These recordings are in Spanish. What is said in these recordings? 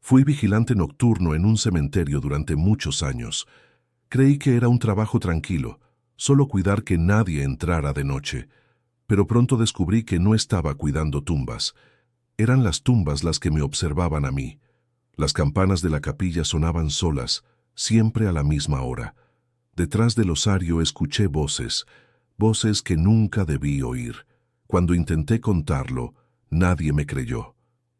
Fui vigilante nocturno en un cementerio durante muchos años. Creí que era un trabajo tranquilo, solo cuidar que nadie entrara de noche. Pero pronto descubrí que no estaba cuidando tumbas. Eran las tumbas las que me observaban a mí. Las campanas de la capilla sonaban solas, siempre a la misma hora. Detrás del osario escuché voces, voces que nunca debí oír. Cuando intenté contarlo, nadie me creyó.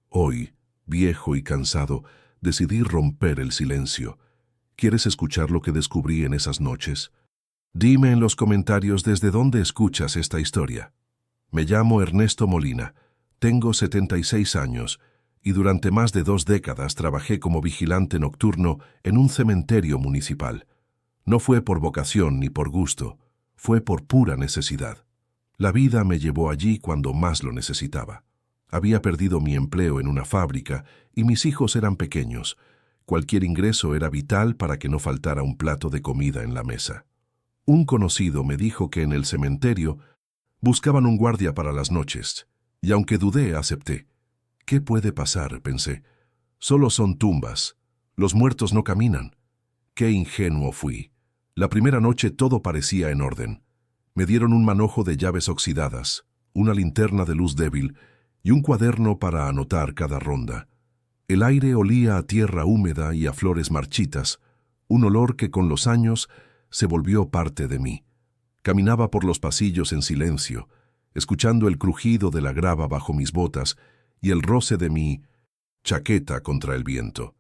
Hoy, viejo y cansado, decidí romper el silencio. ¿Quieres escuchar lo que descubrí en esas noches? Dime en los comentarios desde dónde escuchas esta historia. Me llamo Ernesto Molina, tengo 76 años y durante más de 2 décadas trabajé como vigilante nocturno en un cementerio municipal. No fue por vocación ni por gusto, fue por pura necesidad. La vida me llevó allí cuando más lo necesitaba. Había perdido mi empleo en una fábrica y mis hijos eran pequeños. Cualquier ingreso era vital para que no faltara un plato de comida en la mesa. Un conocido me dijo que en el cementerio buscaban un guardia para las noches, y aunque dudé, acepté. ¿Qué puede pasar?, pensé. Solo son tumbas. Los muertos no caminan. Qué ingenuo fui. La primera noche todo parecía en orden. Me dieron un manojo de llaves oxidadas, una linterna de luz débil y un cuaderno para anotar cada ronda. El aire olía a tierra húmeda y a flores marchitas, un olor que con los años se volvió parte de mí. Caminaba por los pasillos en silencio, escuchando el crujido de la grava bajo mis botas y el roce de mi chaqueta contra el viento.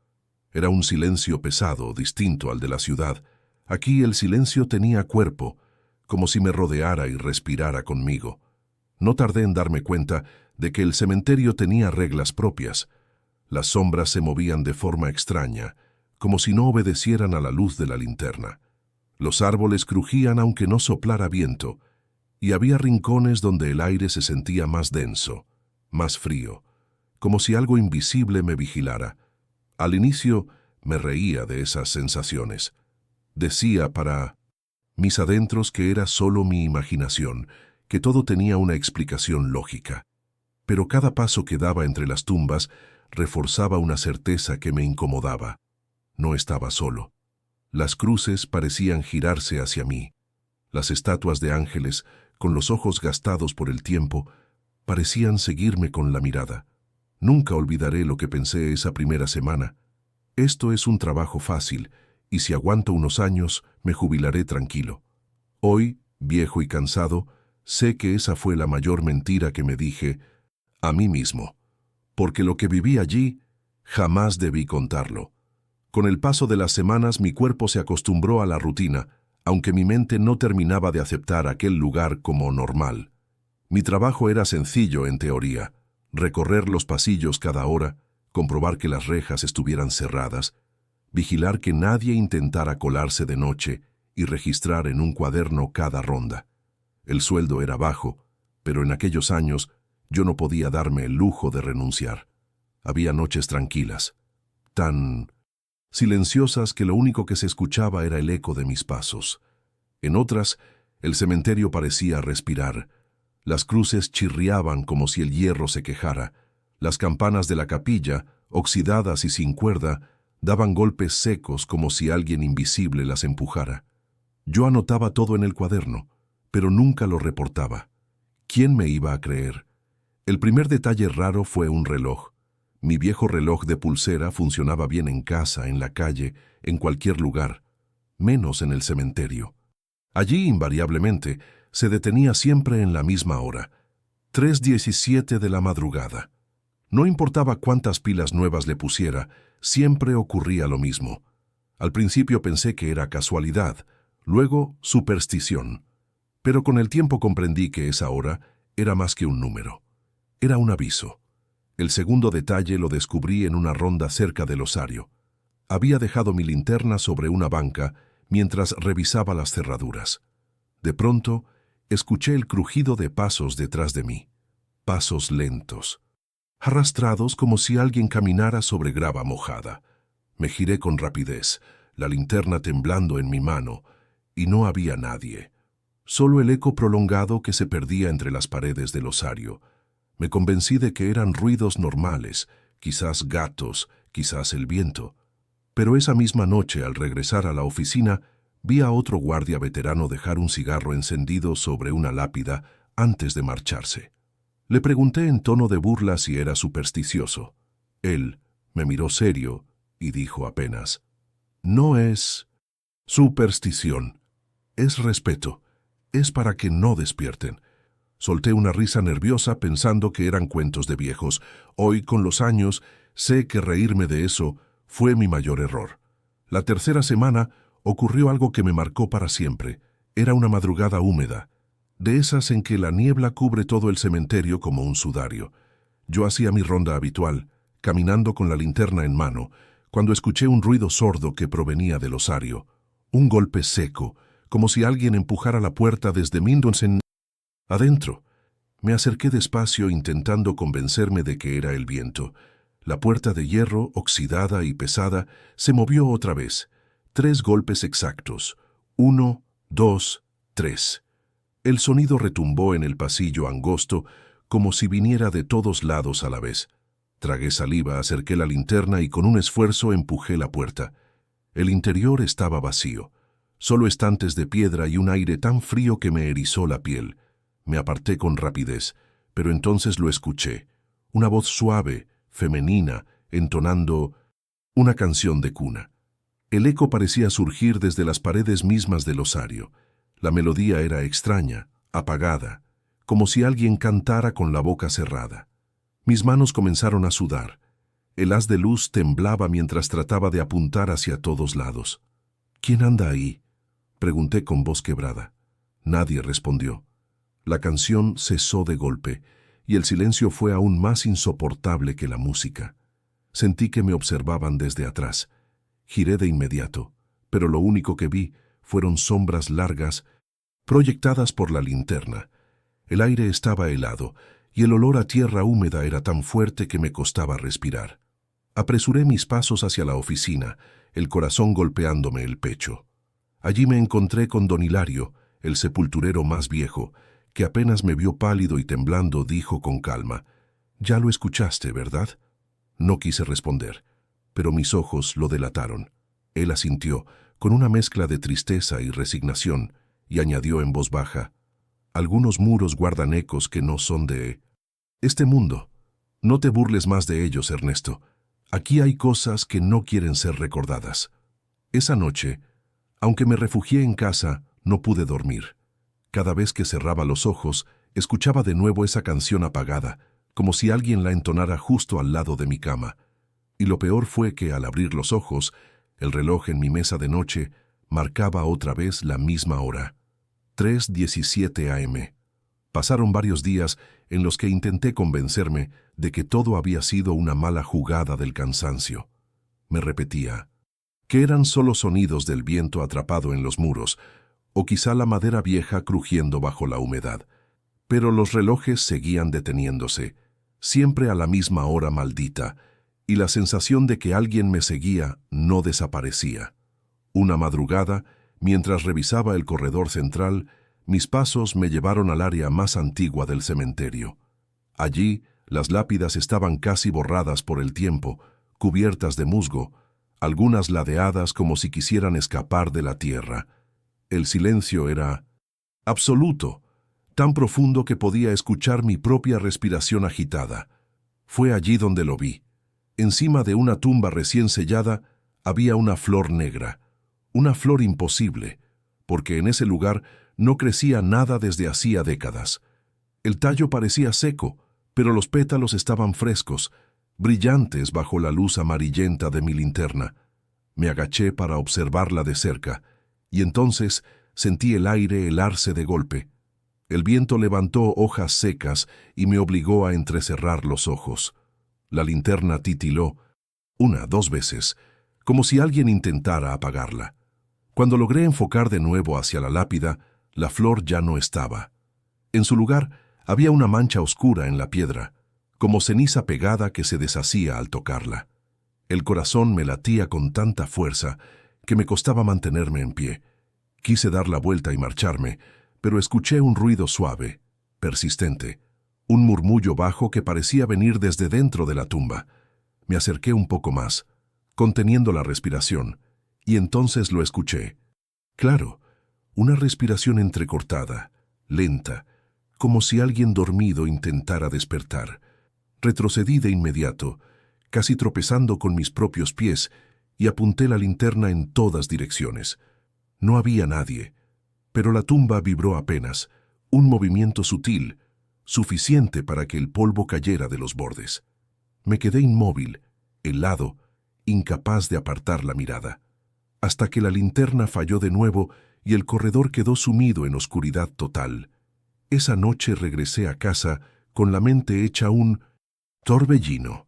Era un silencio pesado, distinto al de la ciudad. Aquí el silencio tenía cuerpo, como si me rodeara y respirara conmigo. No tardé en darme cuenta de que el cementerio tenía reglas propias. Las sombras se movían de forma extraña, como si no obedecieran a la luz de la linterna. Los árboles crujían aunque no soplara viento, y había rincones donde el aire se sentía más denso, más frío, como si algo invisible me vigilara. Al inicio me reía de esas sensaciones. Decía para mis adentros que era solo mi imaginación, que todo tenía una explicación lógica. Pero cada paso que daba entre las tumbas reforzaba una certeza que me incomodaba. No estaba solo. Las cruces parecían girarse hacia mí. Las estatuas de ángeles, con los ojos gastados por el tiempo, parecían seguirme con la mirada. Nunca olvidaré lo que pensé esa primera semana. Esto es un trabajo fácil, y si aguanto unos años, me jubilaré tranquilo. Hoy, viejo y cansado, sé que esa fue la mayor mentira que me dije a mí mismo, porque lo que viví allí jamás debí contarlo. Con el paso de las semanas mi cuerpo se acostumbró a la rutina, aunque mi mente no terminaba de aceptar aquel lugar como normal. Mi trabajo era sencillo en teoría: recorrer los pasillos cada hora, comprobar que las rejas estuvieran cerradas, vigilar que nadie intentara colarse de noche y registrar en un cuaderno cada ronda. El sueldo era bajo, pero en aquellos años yo no podía darme el lujo de renunciar. Había noches tranquilas, tan silenciosas que lo único que se escuchaba era el eco de mis pasos. En otras, el cementerio parecía respirar. Las cruces chirriaban como si el hierro se quejara. Las campanas de la capilla, oxidadas y sin cuerda, daban golpes secos como si alguien invisible las empujara. Yo anotaba todo en el cuaderno, pero nunca lo reportaba. ¿Quién me iba a creer? El primer detalle raro fue un reloj. Mi viejo reloj de pulsera funcionaba bien en casa, en la calle, en cualquier lugar, menos en el cementerio. Allí, invariablemente, se detenía siempre en la misma hora, 3:17 de la madrugada. No importaba cuántas pilas nuevas le pusiera, siempre ocurría lo mismo. Al principio pensé que era casualidad, luego superstición. Pero con el tiempo comprendí que esa hora era más que un número. Era un aviso. El segundo detalle lo descubrí en una ronda cerca del osario. Había dejado mi linterna sobre una banca mientras revisaba las cerraduras. De pronto, escuché el crujido de pasos detrás de mí. Pasos lentos, arrastrados como si alguien caminara sobre grava mojada. Me giré con rapidez, la linterna temblando en mi mano, y no había nadie. Solo el eco prolongado que se perdía entre las paredes del osario. Me convencí de que eran ruidos normales, quizás gatos, quizás el viento. Pero esa misma noche, al regresar a la oficina, vi a otro guardia veterano dejar un cigarro encendido sobre una lápida antes de marcharse. Le pregunté en tono de burla si era supersticioso. Él me miró serio y dijo apenas: «No es superstición, es respeto, es para que no despierten». Solté una risa nerviosa pensando que eran cuentos de viejos. Hoy, con los años, sé que reírme de eso fue mi mayor error. La tercera semana ocurrió algo que me marcó para siempre. Era una madrugada húmeda, de esas en que la niebla cubre todo el cementerio como un sudario. Yo hacía mi ronda habitual, caminando con la linterna en mano, cuando escuché un ruido sordo que provenía del osario. Un golpe seco, como si alguien empujara la puerta desde Mindonsen. Adentro. Me acerqué despacio intentando convencerme de que era el viento. La puerta de hierro, oxidada y pesada, se movió otra vez. 3 golpes exactos. 1, 2, 3. El sonido retumbó en el pasillo angosto, como si viniera de todos lados a la vez. Tragué saliva, acerqué la linterna y con un esfuerzo empujé la puerta. El interior estaba vacío. Solo estantes de piedra y un aire tan frío que me erizó la piel. Me aparté con rapidez, pero entonces lo escuché. Una voz suave, femenina, entonando una canción de cuna. El eco parecía surgir desde las paredes mismas del osario. La melodía era extraña, apagada, como si alguien cantara con la boca cerrada. Mis manos comenzaron a sudar. El haz de luz temblaba mientras trataba de apuntar hacia todos lados. «¿Quién anda ahí?», pregunté con voz quebrada. Nadie respondió. La canción cesó de golpe, y el silencio fue aún más insoportable que la música. Sentí que me observaban desde atrás. Giré de inmediato, pero lo único que vi fueron sombras largas proyectadas por la linterna. El aire estaba helado, y el olor a tierra húmeda era tan fuerte que me costaba respirar. Apresuré mis pasos hacia la oficina, el corazón golpeándome el pecho. Allí me encontré con don Hilario, el sepulturero más viejo, que apenas me vio pálido y temblando, dijo con calma: «Ya lo escuchaste, ¿verdad?». No quise responder, pero mis ojos lo delataron. Él asintió, con una mezcla de tristeza y resignación, y añadió en voz baja: «Algunos muros guardan ecos que no son de este mundo. No te burles más de ellos, Ernesto. Aquí hay cosas que no quieren ser recordadas». Esa noche, aunque me refugié en casa, no pude dormir. Cada vez que cerraba los ojos, escuchaba de nuevo esa canción apagada, como si alguien la entonara justo al lado de mi cama. Y lo peor fue que, al abrir los ojos, el reloj en mi mesa de noche marcaba otra vez la misma hora. 3:17 a.m. Pasaron varios días en los que intenté convencerme de que todo había sido una mala jugada del cansancio. Me repetía que eran solo sonidos del viento atrapado en los muros, o quizá la madera vieja crujiendo bajo la humedad. Pero los relojes seguían deteniéndose, siempre a la misma hora maldita, y la sensación de que alguien me seguía no desaparecía. Una madrugada, mientras revisaba el corredor central, mis pasos me llevaron al área más antigua del cementerio. Allí, las lápidas estaban casi borradas por el tiempo, cubiertas de musgo, algunas ladeadas como si quisieran escapar de la tierra. El silencio era absoluto, tan profundo que podía escuchar mi propia respiración agitada. Fue allí donde lo vi. Encima de una tumba recién sellada había una flor negra, una flor imposible, porque en ese lugar no crecía nada desde hacía décadas. El tallo parecía seco, pero los pétalos estaban frescos, brillantes bajo la luz amarillenta de mi linterna. Me agaché para observarla de cerca, y entonces sentí el aire helarse de golpe. El viento levantó hojas secas y me obligó a entrecerrar los ojos. La linterna titiló 1, 2 veces, como si alguien intentara apagarla. Cuando logré enfocar de nuevo hacia la lápida, la flor ya no estaba. En su lugar había una mancha oscura en la piedra, como ceniza pegada que se deshacía al tocarla. El corazón me latía con tanta fuerza que me costaba mantenerme en pie. Quise dar la vuelta y marcharme, pero escuché un ruido suave, persistente, un murmullo bajo que parecía venir desde dentro de la tumba. Me acerqué un poco más, conteniendo la respiración, y entonces lo escuché. Claro, una respiración entrecortada, lenta, como si alguien dormido intentara despertar. Retrocedí de inmediato, casi tropezando con mis propios pies, y apunté la linterna en todas direcciones. No había nadie, pero la tumba vibró apenas, un movimiento sutil, suficiente para que el polvo cayera de los bordes. Me quedé inmóvil, helado, incapaz de apartar la mirada, hasta que la linterna falló de nuevo y el corredor quedó sumido en oscuridad total. Esa noche regresé a casa con la mente hecha un torbellino.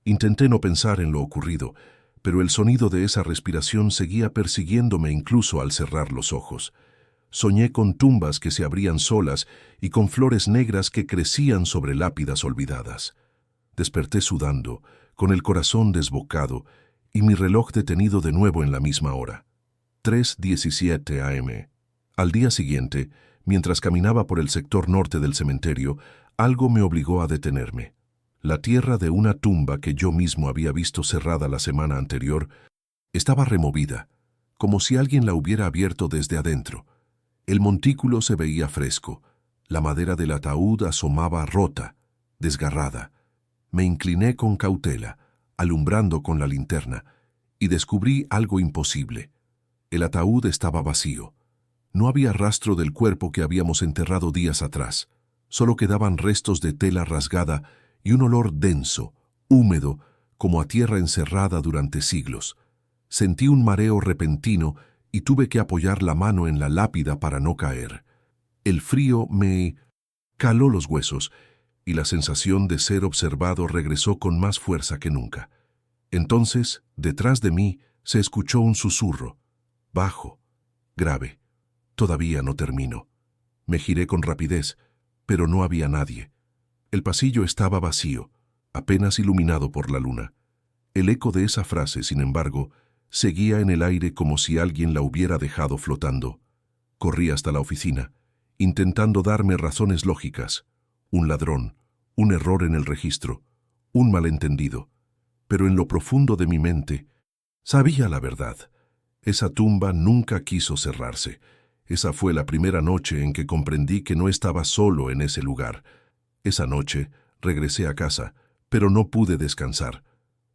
Intenté no pensar en lo ocurrido, pero el sonido de esa respiración seguía persiguiéndome incluso al cerrar los ojos. Soñé con tumbas que se abrían solas y con flores negras que crecían sobre lápidas olvidadas. Desperté sudando, con el corazón desbocado y mi reloj detenido de nuevo en la misma hora. 3:17 a.m. Al día siguiente, mientras caminaba por el sector norte del cementerio, algo me obligó a detenerme. La tierra de una tumba que yo mismo había visto cerrada la semana anterior estaba removida, como si alguien la hubiera abierto desde adentro. El montículo se veía fresco, la madera del ataúd asomaba rota, desgarrada. Me incliné con cautela, alumbrando con la linterna, y descubrí algo imposible. El ataúd estaba vacío. No había rastro del cuerpo que habíamos enterrado días atrás. Solo quedaban restos de tela rasgada y un olor denso, húmedo, como a tierra encerrada durante siglos. Sentí un mareo repentino y tuve que apoyar la mano en la lápida para no caer. El frío me caló los huesos y la sensación de ser observado regresó con más fuerza que nunca. Entonces, detrás de mí, se escuchó un susurro, bajo, grave. Todavía no termino. Me giré con rapidez, pero no había nadie. El pasillo estaba vacío, apenas iluminado por la luna. El eco de esa frase, sin embargo, seguía en el aire como si alguien la hubiera dejado flotando. Corrí hasta la oficina, intentando darme razones lógicas. Un ladrón, un error en el registro, un malentendido. Pero en lo profundo de mi mente, sabía la verdad. Esa tumba nunca quiso cerrarse. Esa fue la primera noche en que comprendí que no estaba solo en ese lugar. Esa noche regresé a casa, pero no pude descansar.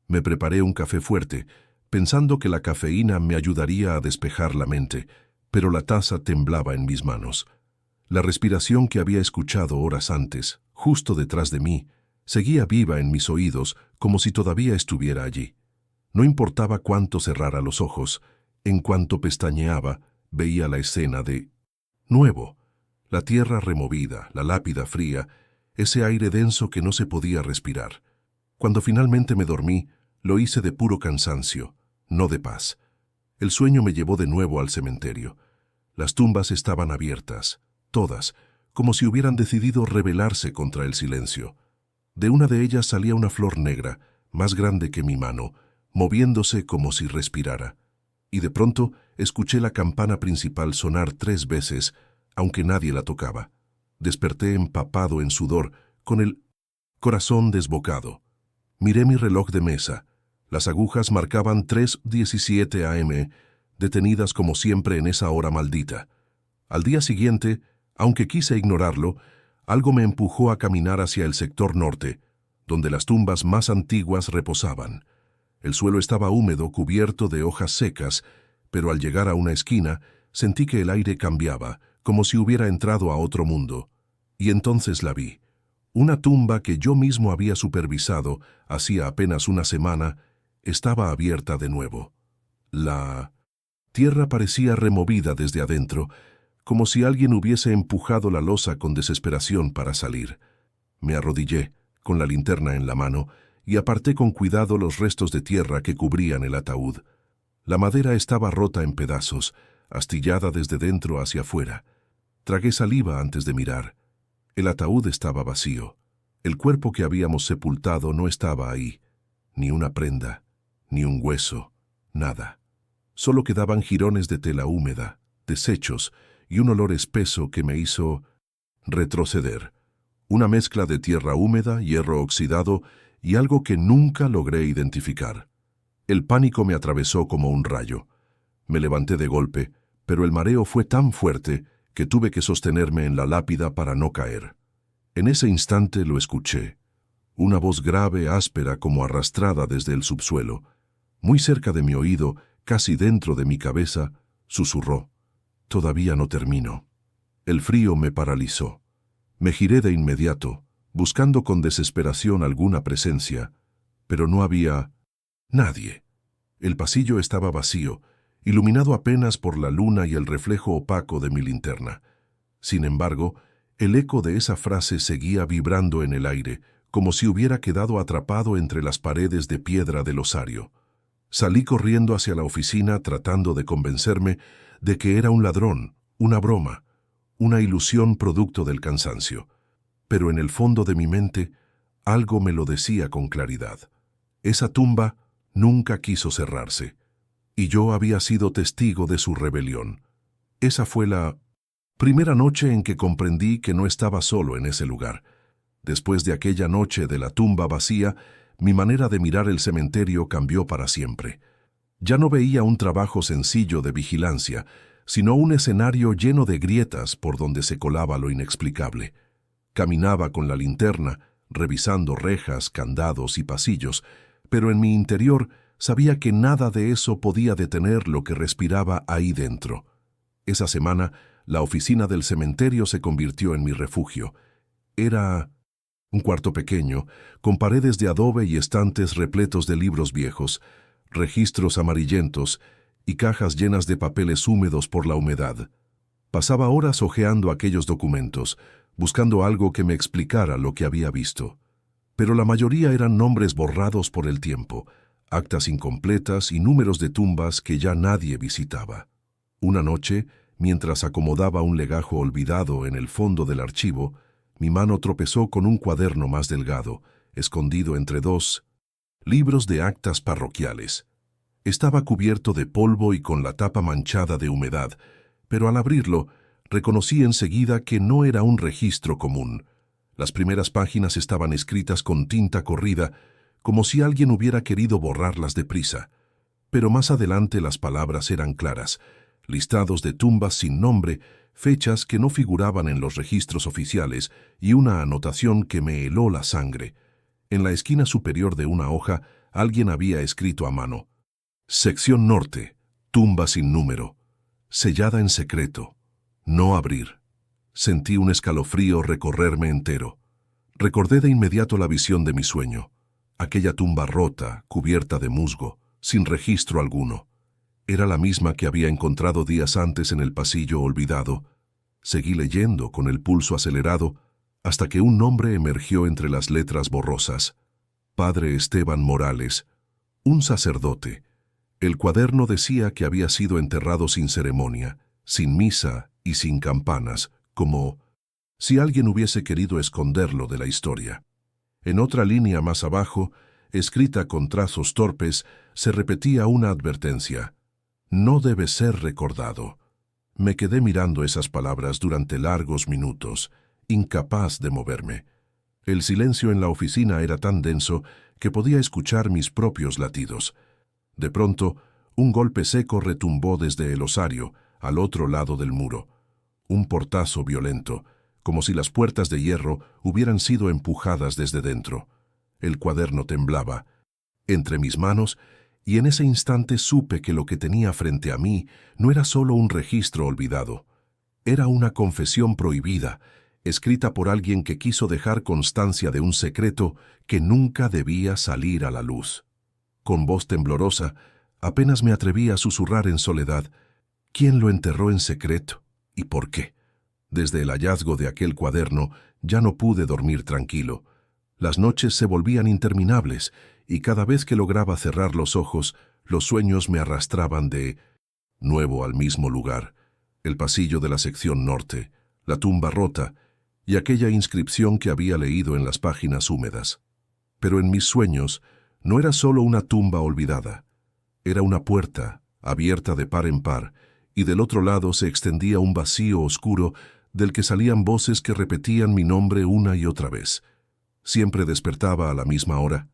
Me preparé un café fuerte, pensando que la cafeína me ayudaría a despejar la mente, pero la taza temblaba en mis manos. La respiración que había escuchado horas antes, justo detrás de mí, seguía viva en mis oídos como si todavía estuviera allí. No importaba cuánto cerrara los ojos, en cuanto pestañeaba, veía la escena de nuevo, la tierra removida, la lápida fría, ese aire denso que no se podía respirar. Cuando finalmente me dormí, lo hice de puro cansancio, no de paz. El sueño me llevó de nuevo al cementerio. Las tumbas estaban abiertas, todas, como si hubieran decidido rebelarse contra el silencio. De una de ellas salía una flor negra, más grande que mi mano, moviéndose como si respirara. Y de pronto escuché la campana principal sonar 3 veces, aunque nadie la tocaba. Desperté empapado en sudor, con el corazón desbocado. Miré mi reloj de mesa. Las agujas marcaban 3:17 a.m., detenidas como siempre en esa hora maldita. Al día siguiente, aunque quise ignorarlo, algo me empujó a caminar hacia el sector norte, donde las tumbas más antiguas reposaban. El suelo estaba húmedo, cubierto de hojas secas, pero al llegar a una esquina, sentí que el aire cambiaba, como si hubiera entrado a otro mundo. Y entonces la vi. Una tumba que yo mismo había supervisado hacía apenas una semana, estaba abierta de nuevo. La tierra parecía removida desde adentro, como si alguien hubiese empujado la losa con desesperación para salir. Me arrodillé, con la linterna en la mano, y aparté con cuidado los restos de tierra que cubrían el ataúd. La madera estaba rota en pedazos, astillada desde dentro hacia afuera. Tragué saliva antes de mirar. El ataúd estaba vacío. El cuerpo que habíamos sepultado no estaba ahí. Ni una prenda, ni un hueso, nada. Solo quedaban jirones de tela húmeda, desechos y un olor espeso que me hizo retroceder. Una mezcla de tierra húmeda, hierro oxidado y algo que nunca logré identificar. El pánico me atravesó como un rayo. Me levanté de golpe, pero el mareo fue tan fuerte que tuve que sostenerme en la lápida para no caer. En ese instante lo escuché. Una voz grave, áspera, como arrastrada desde el subsuelo, muy cerca de mi oído, casi dentro de mi cabeza, susurró: «Todavía no termino». El frío me paralizó. Me giré de inmediato, buscando con desesperación alguna presencia, pero no había nadie. El pasillo estaba vacío, iluminado apenas por la luna y el reflejo opaco de mi linterna. Sin embargo, el eco de esa frase seguía vibrando en el aire, como si hubiera quedado atrapado entre las paredes de piedra del osario. Salí corriendo hacia la oficina tratando de convencerme de que era un ladrón, una broma, una ilusión producto del cansancio. Pero en el fondo de mi mente, algo me lo decía con claridad. Esa tumba nunca quiso cerrarse, y yo había sido testigo de su rebelión. Esa fue la primera noche en que comprendí que no estaba solo en ese lugar. Después de aquella noche de la tumba vacía, mi manera de mirar el cementerio cambió para siempre. Ya no veía un trabajo sencillo de vigilancia, sino un escenario lleno de grietas por donde se colaba lo inexplicable. Caminaba con la linterna, revisando rejas, candados y pasillos, pero en mi interior sabía que nada de eso podía detener lo que respiraba ahí dentro. Esa semana, la oficina del cementerio se convirtió en mi refugio. Era un cuarto pequeño, con paredes de adobe y estantes repletos de libros viejos, registros amarillentos y cajas llenas de papeles húmedos por la humedad. Pasaba horas hojeando aquellos documentos, buscando algo que me explicara lo que había visto. Pero la mayoría eran nombres borrados por el tiempo, actas incompletas y números de tumbas que ya nadie visitaba. Una noche, mientras acomodaba un legajo olvidado en el fondo del archivo, mi mano tropezó con un cuaderno más delgado, escondido entre dos libros de actas parroquiales. Estaba cubierto de polvo y con la tapa manchada de humedad, pero al abrirlo, reconocí enseguida que no era un registro común. Las primeras páginas estaban escritas con tinta corrida, como si alguien hubiera querido borrarlas deprisa. Pero más adelante las palabras eran claras: listados de tumbas sin nombre, fechas que no figuraban en los registros oficiales y una anotación que me heló la sangre. En la esquina superior de una hoja, alguien había escrito a mano: Sección Norte, tumba sin número, sellada en secreto, no abrir. Sentí un escalofrío recorrerme entero. Recordé de inmediato la visión de mi sueño, aquella tumba rota, cubierta de musgo, sin registro alguno. Era la misma que había encontrado días antes en el pasillo olvidado. Seguí leyendo con el pulso acelerado hasta que un nombre emergió entre las letras borrosas: Padre Esteban Morales, un sacerdote. El cuaderno decía que había sido enterrado sin ceremonia, sin misa y sin campanas, como si alguien hubiese querido esconderlo de la historia. En otra línea más abajo, escrita con trazos torpes, se repetía una advertencia: no debe ser recordado. Me quedé mirando esas palabras durante largos minutos, incapaz de moverme. El silencio en la oficina era tan denso que podía escuchar mis propios latidos. De pronto, un golpe seco retumbó desde el osario, al otro lado del muro. Un portazo violento, como si las puertas de hierro hubieran sido empujadas desde dentro. El cuaderno temblaba entre mis manos, y en ese instante supe que lo que tenía frente a mí no era solo un registro olvidado. Era una confesión prohibida, escrita por alguien que quiso dejar constancia de un secreto que nunca debía salir a la luz. Con voz temblorosa, apenas me atreví a susurrar en soledad: ¿quién lo enterró en secreto y por qué? Desde el hallazgo de aquel cuaderno ya no pude dormir tranquilo. Las noches se volvían interminables, y cada vez que lograba cerrar los ojos, los sueños me arrastraban de nuevo al mismo lugar: el pasillo de la sección norte, la tumba rota y aquella inscripción que había leído en las páginas húmedas. Pero en mis sueños no era solo una tumba olvidada. Era una puerta, abierta de par en par, y del otro lado se extendía un vacío oscuro del que salían voces que repetían mi nombre una y otra vez. Siempre despertaba a la misma hora,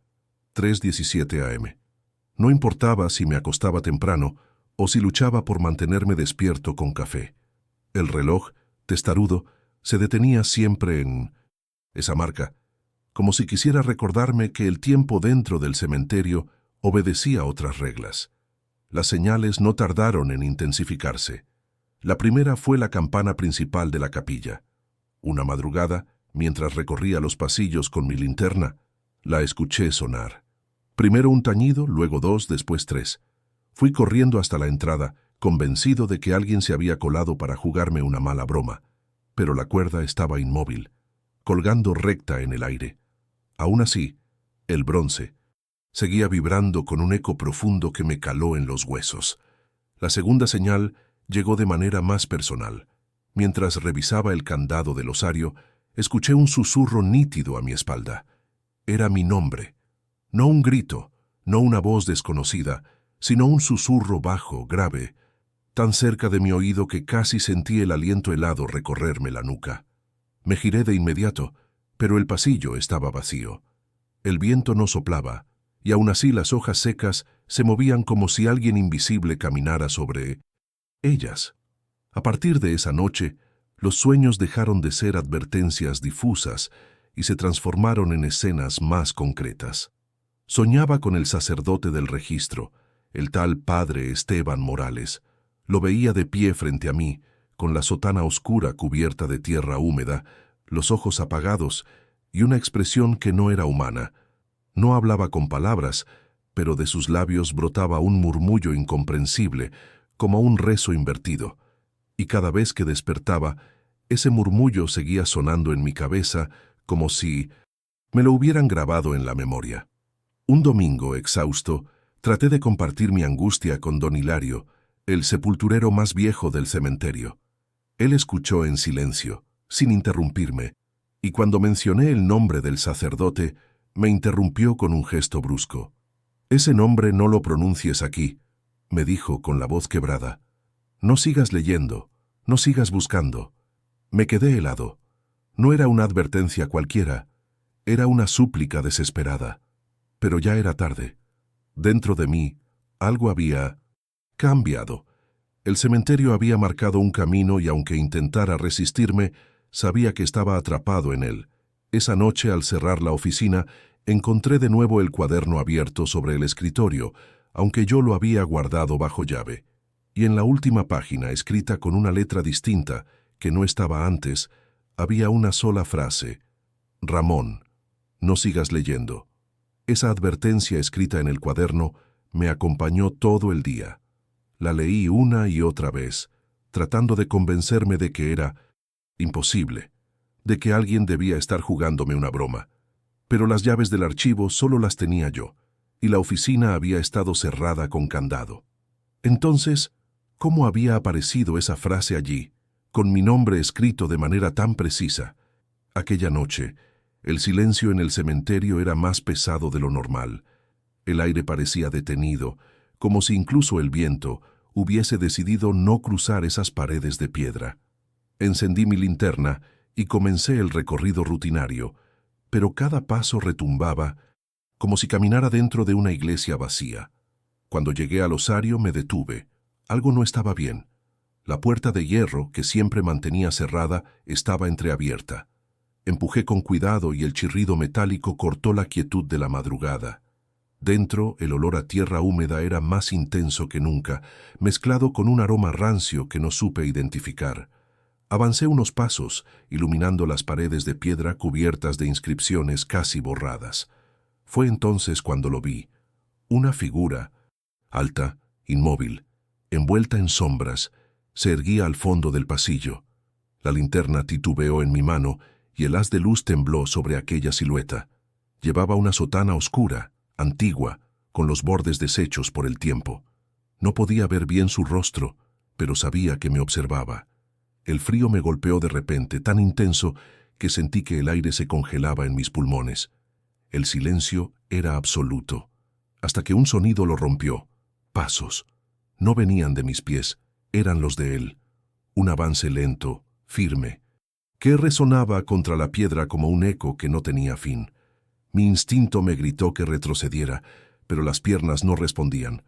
3:17 a.m. No importaba si me acostaba temprano o si luchaba por mantenerme despierto con café. El reloj, testarudo, se detenía siempre en esa marca, como si quisiera recordarme que el tiempo dentro del cementerio obedecía otras reglas. Las señales no tardaron en intensificarse. La primera fue la campana principal de la capilla. Una madrugada, mientras recorría los pasillos con mi linterna, la escuché sonar. Primero un tañido, luego dos, después tres. Fui corriendo hasta la entrada, convencido de que alguien se había colado para jugarme una mala broma, pero la cuerda estaba inmóvil, colgando recta en el aire. Aún así, el bronce seguía vibrando con un eco profundo que me caló en los huesos. La segunda señal llegó de manera más personal. Mientras revisaba el candado del osario, escuché un susurro nítido a mi espalda. Era mi nombre. No un grito, no una voz desconocida, sino un susurro bajo, grave, tan cerca de mi oído que casi sentí el aliento helado recorrerme la nuca. Me giré de inmediato, pero el pasillo estaba vacío. El viento no soplaba, y aún así las hojas secas se movían como si alguien invisible caminara sobre ellas. A partir de esa noche, los sueños dejaron de ser advertencias difusas y se transformaron en escenas más concretas. Soñaba con el sacerdote del registro, el tal padre Esteban Morales. Lo veía de pie frente a mí, con la sotana oscura cubierta de tierra húmeda, los ojos apagados y una expresión que no era humana. No hablaba con palabras, pero de sus labios brotaba un murmullo incomprensible, como un rezo invertido. Y cada vez que despertaba, ese murmullo seguía sonando en mi cabeza como si me lo hubieran grabado en la memoria. Un domingo, exhausto, traté de compartir mi angustia con don Hilario, el sepulturero más viejo del cementerio. Él escuchó en silencio, sin interrumpirme, y cuando mencioné el nombre del sacerdote, me interrumpió con un gesto brusco. «Ese nombre no lo pronuncies aquí», me dijo con la voz quebrada. «No sigas leyendo, no sigas buscando». Me quedé helado. No era una advertencia cualquiera, era una súplica desesperada. Pero ya era tarde. Dentro de mí, algo había cambiado. El cementerio había marcado un camino y aunque intentara resistirme, sabía que estaba atrapado en él. Esa noche, al cerrar la oficina, encontré de nuevo el cuaderno abierto sobre el escritorio, aunque yo lo había guardado bajo llave. Y en la última página, escrita con una letra distinta, que no estaba antes, había una sola frase: «Ramón, no sigas leyendo». Esa advertencia escrita en el cuaderno me acompañó todo el día. La leí una y otra vez, tratando de convencerme de que era imposible, de que alguien debía estar jugándome una broma. Pero las llaves del archivo solo las tenía yo, y la oficina había estado cerrada con candado. Entonces, ¿cómo había aparecido esa frase allí, con mi nombre escrito de manera tan precisa? Aquella noche, el silencio en el cementerio era más pesado de lo normal. El aire parecía detenido, como si incluso el viento hubiese decidido no cruzar esas paredes de piedra. Encendí mi linterna y comencé el recorrido rutinario, pero cada paso retumbaba, como si caminara dentro de una iglesia vacía. Cuando llegué al osario me detuve. Algo no estaba bien. La puerta de hierro, que siempre mantenía cerrada, estaba entreabierta. Empujé con cuidado y el chirrido metálico cortó la quietud de la madrugada. Dentro, el olor a tierra húmeda era más intenso que nunca, mezclado con un aroma rancio que no supe identificar. Avancé unos pasos, iluminando las paredes de piedra cubiertas de inscripciones casi borradas. Fue entonces cuando lo vi. Una figura, alta, inmóvil, envuelta en sombras, se erguía al fondo del pasillo. La linterna titubeó en mi mano y el haz de luz tembló sobre aquella silueta. Llevaba una sotana oscura, antigua, con los bordes deshechos por el tiempo. No podía ver bien su rostro, pero sabía que me observaba. El frío me golpeó de repente, tan intenso que sentí que el aire se congelaba en mis pulmones. El silencio era absoluto, hasta que un sonido lo rompió. Pasos. No venían de mis pies, eran los de él. Un avance lento, firme, que resonaba contra la piedra como un eco que no tenía fin. Mi instinto me gritó que retrocediera, pero las piernas no respondían.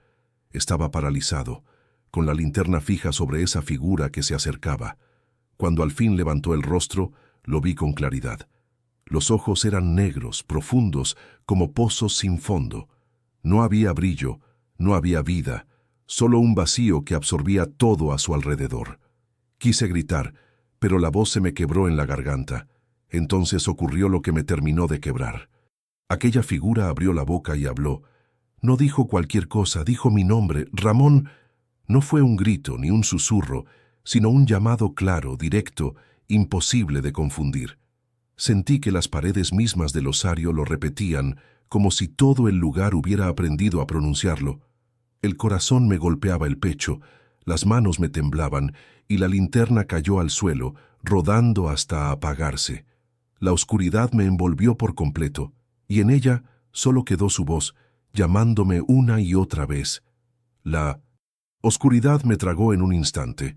Estaba paralizado, con la linterna fija sobre esa figura que se acercaba. Cuando al fin levantó el rostro, lo vi con claridad. Los ojos eran negros, profundos, como pozos sin fondo. No había brillo, no había vida, solo un vacío que absorbía todo a su alrededor. Quise gritar, pero la voz se me quebró en la garganta. Entonces ocurrió lo que me terminó de quebrar. Aquella figura abrió la boca y habló. No dijo cualquier cosa, dijo mi nombre, Ramón. No fue un grito ni un susurro, sino un llamado claro, directo, imposible de confundir. Sentí que las paredes mismas del osario lo repetían, como si todo el lugar hubiera aprendido a pronunciarlo. El corazón me golpeaba el pecho, las manos me temblaban y la linterna cayó al suelo, rodando hasta apagarse. La oscuridad me envolvió por completo, y en ella solo quedó su voz, llamándome una y otra vez. La oscuridad me tragó en un instante.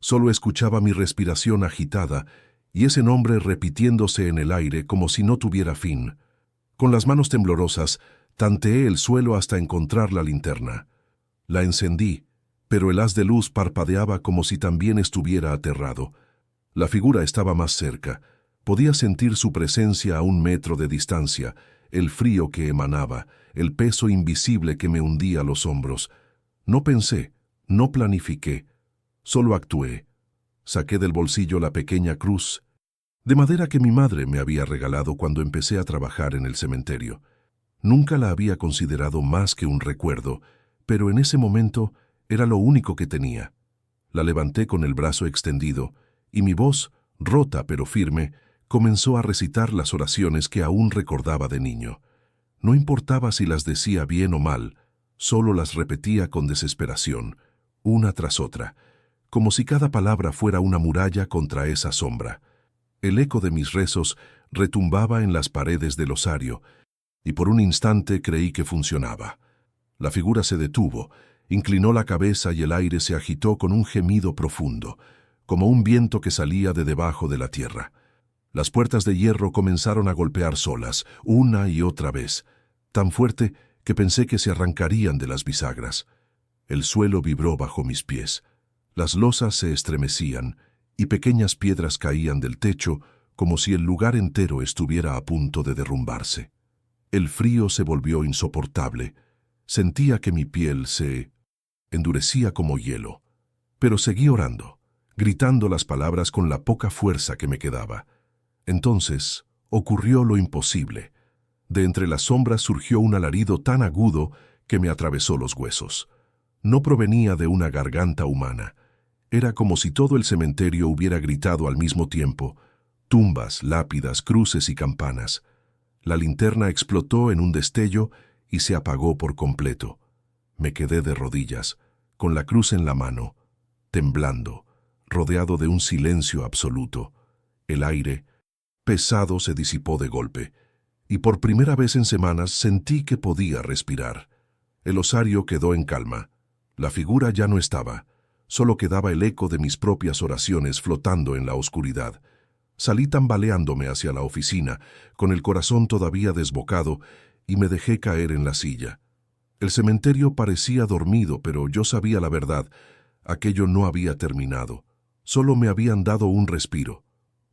Solo escuchaba mi respiración agitada y ese nombre repitiéndose en el aire como si no tuviera fin. Con las manos temblorosas, tanteé el suelo hasta encontrar la linterna. La encendí, pero el haz de luz parpadeaba como si también estuviera aterrado. La figura estaba más cerca. Podía sentir su presencia a 1 metro de distancia, el frío que emanaba, el peso invisible que me hundía los hombros. No pensé, no planifiqué, solo actué. Saqué del bolsillo la pequeña cruz de madera que mi madre me había regalado cuando empecé a trabajar en el cementerio. Nunca la había considerado más que un recuerdo, pero en ese momento era lo único que tenía. La levanté con el brazo extendido y mi voz, rota pero firme, comenzó a recitar las oraciones que aún recordaba de niño. No importaba si las decía bien o mal, solo las repetía con desesperación, una tras otra, como si cada palabra fuera una muralla contra esa sombra. El eco de mis rezos retumbaba en las paredes del osario, y por un instante creí que funcionaba. La figura se detuvo, inclinó la cabeza y el aire se agitó con un gemido profundo, como un viento que salía de debajo de la tierra. Las puertas de hierro comenzaron a golpear solas, una y otra vez, tan fuerte que pensé que se arrancarían de las bisagras. El suelo vibró bajo mis pies. Las losas se estremecían y pequeñas piedras caían del techo como si el lugar entero estuviera a punto de derrumbarse. El frío se volvió insoportable. Sentía que mi piel se endurecía como hielo. Pero seguí orando, gritando las palabras con la poca fuerza que me quedaba. Entonces ocurrió lo imposible. De entre las sombras surgió un alarido tan agudo que me atravesó los huesos. No provenía de una garganta humana. Era como si todo el cementerio hubiera gritado al mismo tiempo. Tumbas, lápidas, cruces y campanas. La linterna explotó en un destello y se apagó por completo. Me quedé de rodillas, con la cruz en la mano, temblando, rodeado de un silencio absoluto. El aire, pesado, se disipó de golpe, y por primera vez en semanas sentí que podía respirar. El osario quedó en calma. La figura ya no estaba. Solo quedaba el eco de mis propias oraciones flotando en la oscuridad. Salí tambaleándome hacia la oficina, con el corazón todavía desbocado, y me dejé caer en la silla. El cementerio parecía dormido, pero yo sabía la verdad. Aquello no había terminado. Solo me habían dado un respiro.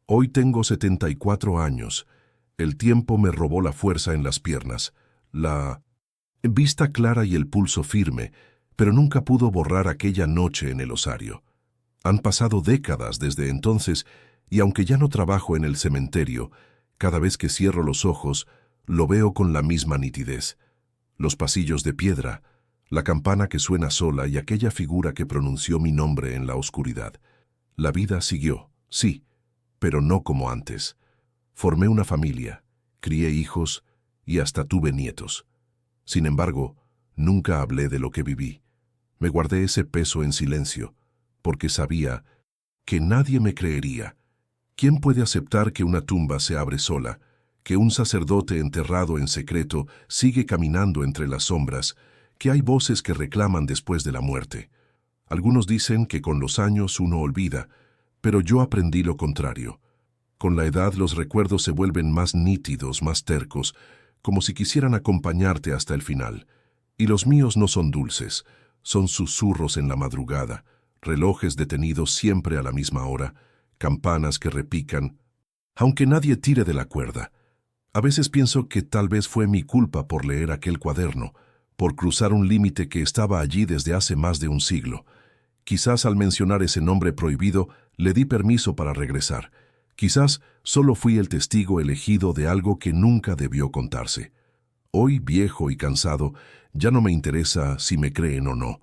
Hoy tengo 74 años. El tiempo me robó la fuerza en las piernas, la vista clara y el pulso firme, pero nunca pudo borrar aquella noche en el osario. Han pasado décadas desde entonces, y aunque ya no trabajo en el cementerio, cada vez que cierro los ojos, lo veo con la misma nitidez. Los pasillos de piedra, la campana que suena sola y aquella figura que pronunció mi nombre en la oscuridad. La vida siguió, sí, pero no como antes. Formé una familia, crié hijos y hasta tuve nietos. Sin embargo, nunca hablé de lo que viví. Me guardé ese peso en silencio, porque sabía que nadie me creería. ¿Quién puede aceptar que una tumba se abre sola, que un sacerdote enterrado en secreto sigue caminando entre las sombras, que hay voces que reclaman después de la muerte? Algunos dicen que con los años uno olvida, pero yo aprendí lo contrario. Con la edad los recuerdos se vuelven más nítidos, más tercos, como si quisieran acompañarte hasta el final. Y los míos no son dulces, son susurros en la madrugada, relojes detenidos siempre a la misma hora, campanas que repican, aunque nadie tire de la cuerda. A veces pienso que tal vez fue mi culpa por leer aquel cuaderno, por cruzar un límite que estaba allí desde hace más de un siglo. Quizás al mencionar ese nombre prohibido le di permiso para regresar. Quizás solo fui el testigo elegido de algo que nunca debió contarse. Hoy, viejo y cansado, ya no me interesa si me creen o no.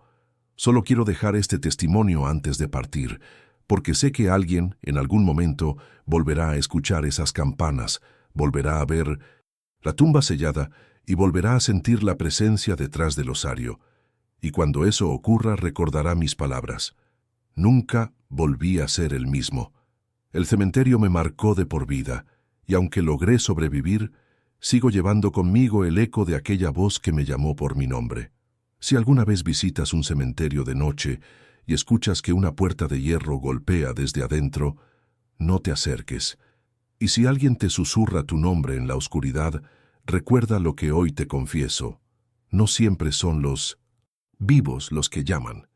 Solo quiero dejar este testimonio antes de partir, porque sé que alguien, en algún momento, volverá a escuchar esas campanas, volverá a ver la tumba sellada y volverá a sentir la presencia detrás del osario. Y cuando eso ocurra recordará mis palabras. Nunca volví a ser el mismo. El cementerio me marcó de por vida, y aunque logré sobrevivir, sigo llevando conmigo el eco de aquella voz que me llamó por mi nombre. Si alguna vez visitas un cementerio de noche y escuchas que una puerta de hierro golpea desde adentro, no te acerques. Y si alguien te susurra tu nombre en la oscuridad, recuerda lo que hoy te confieso. No siempre son los vivos los que llaman.